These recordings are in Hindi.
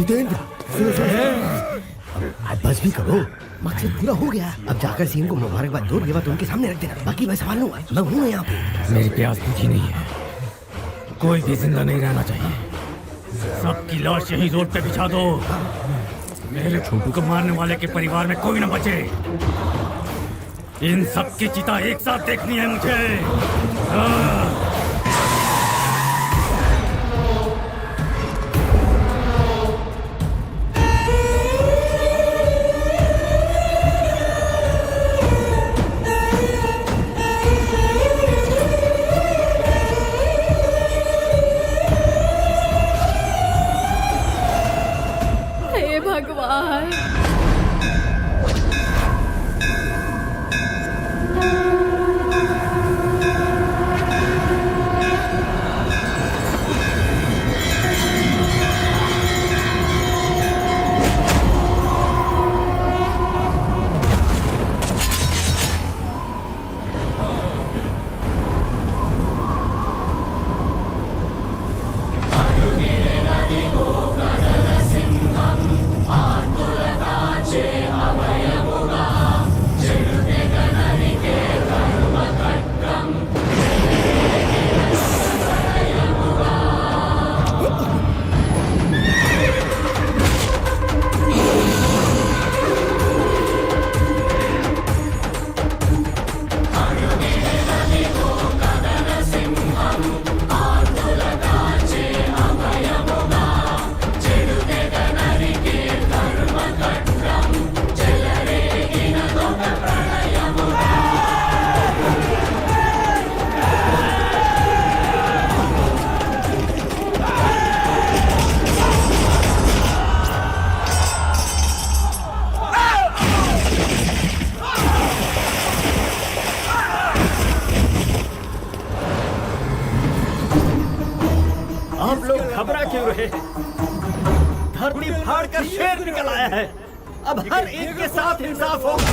जितेंद्र सुनो सुनो, अब बस भी करो, मकसद पूरा हो गया। अब जाकर सीएम को मुबारकबाद दो, ये बात उनके सामने रख देना, बाकी मैं संभाल लूंगा, मैं हूँ यहाँ पे। मेरी प्यास बुझी नहीं है, कोई भी जिंदा नहीं रहना चाहिए, सबकी लाश यही रोड पे बिछा दो। मेरे छोटू को मारने वाले के परिवार में कोई न बचे। इन सब की चिता एक साथ देखनी है मुझे। हे भगवान, आप लोग घबरा क्यों रहे? धरती फाड़ कर शेर निकल आया है, अब हर एक के साथ इंसाफ होगा।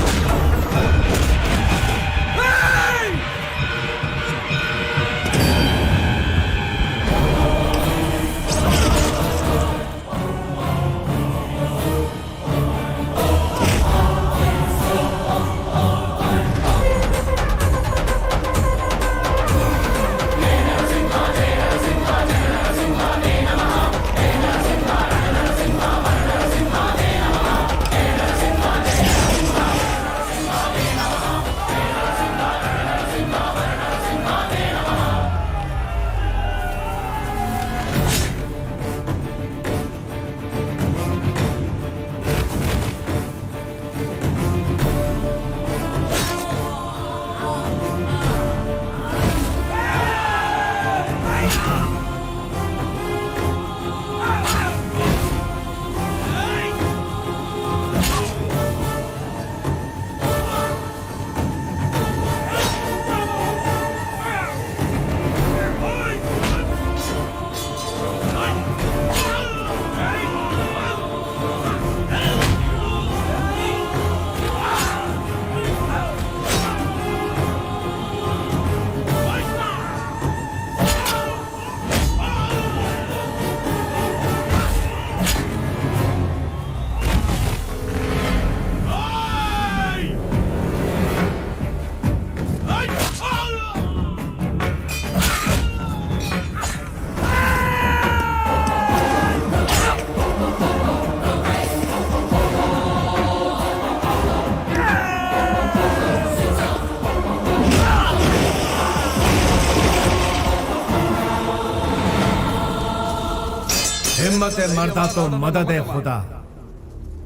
हिम्मत है मर्दा तो मदद है खुदा।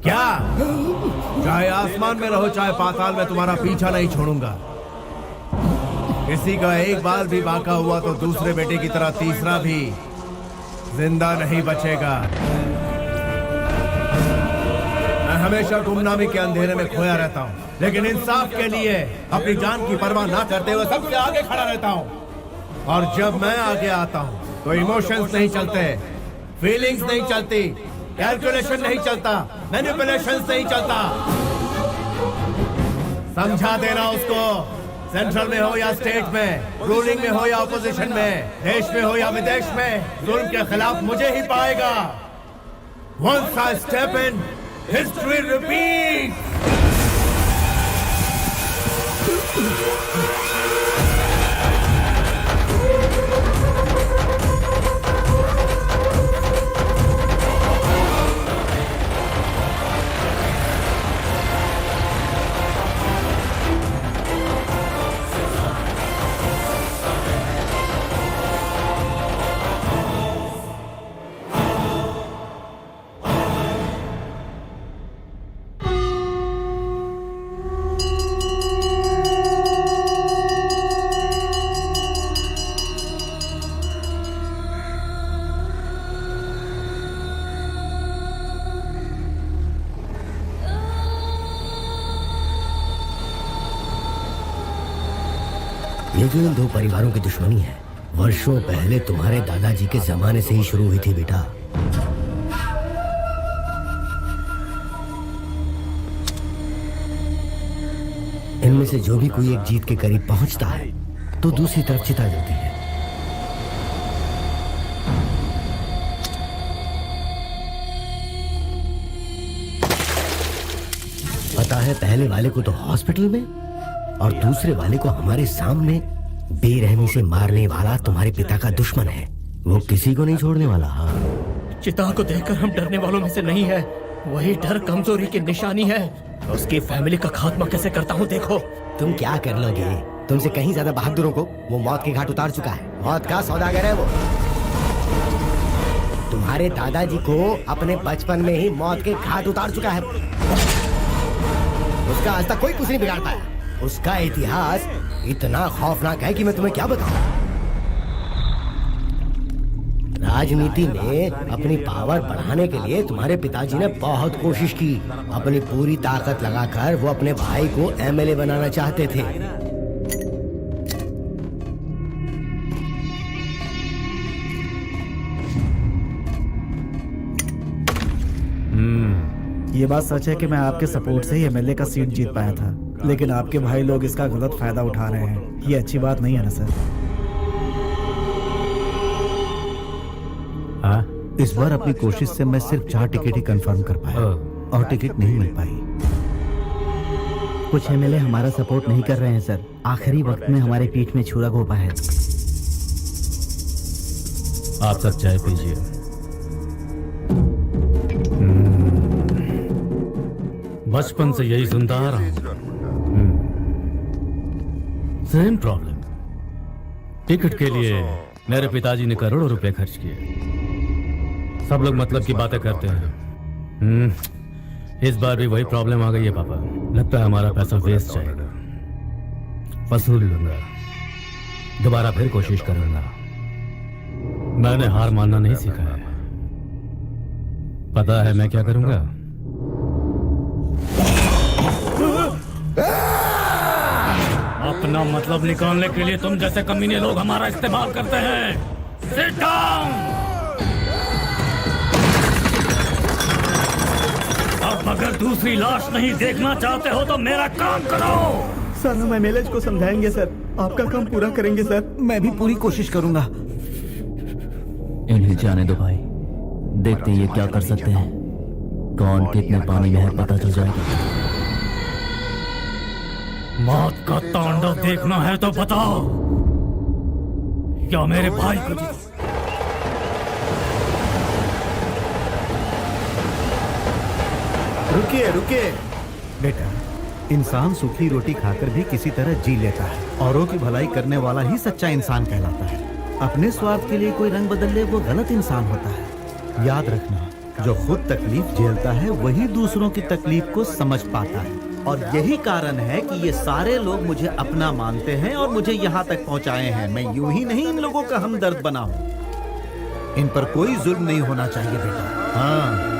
क्या चाहे आसमान में रहो चाहे पाताल में, तुम्हारा पीछा नहीं छोड़ूंगा। किसी का एक बार भी बाका हुआ तो दूसरे बेटे की तरह तीसरा भी जिंदा नहीं बचेगा। मैं हमेशा गुमनामी के अंधेरे में खोया रहता हूँ, लेकिन इंसाफ के लिए अपनी जान की परवाह ना करते हुए सबसे आगे खड़ा रहता हूँ। और जब मैं आगे आता हूँ तो इमोशंस नहीं चलते, फीलिंग्स नहीं चलती, कैलकुलेशन नहीं चलता, मैनिपुलेशंस नहीं चलता। समझा देना उसको, सेंट्रल में हो या स्टेट में, रूलिंग में हो या ऑपोजिशन में, देश में हो या विदेश में, जुल्म के खिलाफ मुझे ही पाएगा। Once I step in, history repeats. ये जो इन दो परिवारों की दुश्मनी है वर्षों पहले तुम्हारे दादाजी के जमाने से ही शुरू हुई थी बेटा। इनमें से जो भी कोई एक जीत के करीब पहुंचता है तो दूसरी तरफ चिता जलती है। पता है पहले वाले को तो हॉस्पिटल में और दूसरे वाले को हमारे सामने बेरहमी से मारने वाला तुम्हारे पिता का दुश्मन है। वो किसी को नहीं छोड़ने वाला। हाँ, चिता को देखकर हम डरने वालों में से नहीं है। वही डर कमजोरी की निशानी है। उसकी फैमिली का खात्मा कैसे करता हूँ देखो। तुम क्या कर लोगे? तुमसे कहीं ज्यादा बहादुरों को वो मौत के घाट उतार चुका है। मौत का सौदागर है वो। तुम्हारे दादाजी को अपने बचपन में ही मौत के घाट उतार चुका है। उसका आज तक कोई कुछ नहीं बिगाड़ पाया। उसका इतिहास इतना खौफनाक है कि मैं तुम्हें क्या बताऊं। राजनीति में अपनी पावर बढ़ाने के लिए तुम्हारे पिताजी ने बहुत कोशिश की। अपनी पूरी ताकत लगाकर वो अपने भाई को एमएलए बनाना चाहते थे। ये बात सच है कि मैं आपके सपोर्ट से ही एमएलए का सीट जीत पाया था, लेकिन आपके भाई लोग इसका गलत फायदा उठा रहे हैं। ये अच्छी बात नहीं है ना सर? हाँ? इस बार अपनी कोशिश से मैं सिर्फ 4 टिकट ही कंफर्म कर पाया और टिकट नहीं मिल पाई। कुछ एमएलए हमारा सपोर्ट नहीं कर रहे हैं सर। आखिरी वक्त में हमारे पीठ में छुरा घोंपा है। आप सब चाय पीजिए। बचपन से यही सुनता आ रहा हूं। Same problem. टिकट के लिए मेरे पिताजी ने करोड़ों रुपए खर्च किए। सब लोग मतलब की बातें करते हैं। इस बार भी वही प्रॉब्लम आ गई है पापा। लगता है हमारा पैसा वेस्ट जाएगा। वसूल लूंगा, दोबारा फिर कोशिश करूंगा। मैंने हार मानना नहीं सीखा है। पता है मैं क्या करूंगा? अपना मतलब निकालने के लिए तुम जैसे कमीने लोग हमारा इस्तेमाल करते हैं। Sit down! अब अगर दूसरी लाश नहीं देखना चाहते हो तो मेरा काम करो। सर हम एमएलए को समझाएंगे सर। आपका काम पूरा करेंगे सर। मैं भी पूरी कोशिश करूंगा। इन्हें जाने दो भाई, देखते हैं ये क्या कर सकते हैं। कौन कितने पानी में है पता चल जाएगा। मौत का तांडव देखना है तो बताओ, क्या मेरे भाई को रुकिए रुकिए। बेटा, इंसान सूखी रोटी खाकर भी किसी तरह जी लेता है। औरों की भलाई करने वाला ही सच्चा इंसान कहलाता है। अपने स्वार्थ के लिए कोई रंग बदल ले वो गलत इंसान होता है। याद रखना, जो खुद तकलीफ झेलता है वही दूसरों की तकलीफ को समझ पाता है। और यही कारण है कि ये सारे लोग मुझे अपना मानते हैं और मुझे यहाँ तक पहुँचाए हैं। मैं यूं ही नहीं इन लोगों का हमदर्द बना हूँ। इन पर कोई जुल्म नहीं होना चाहिए बेटा। हाँ।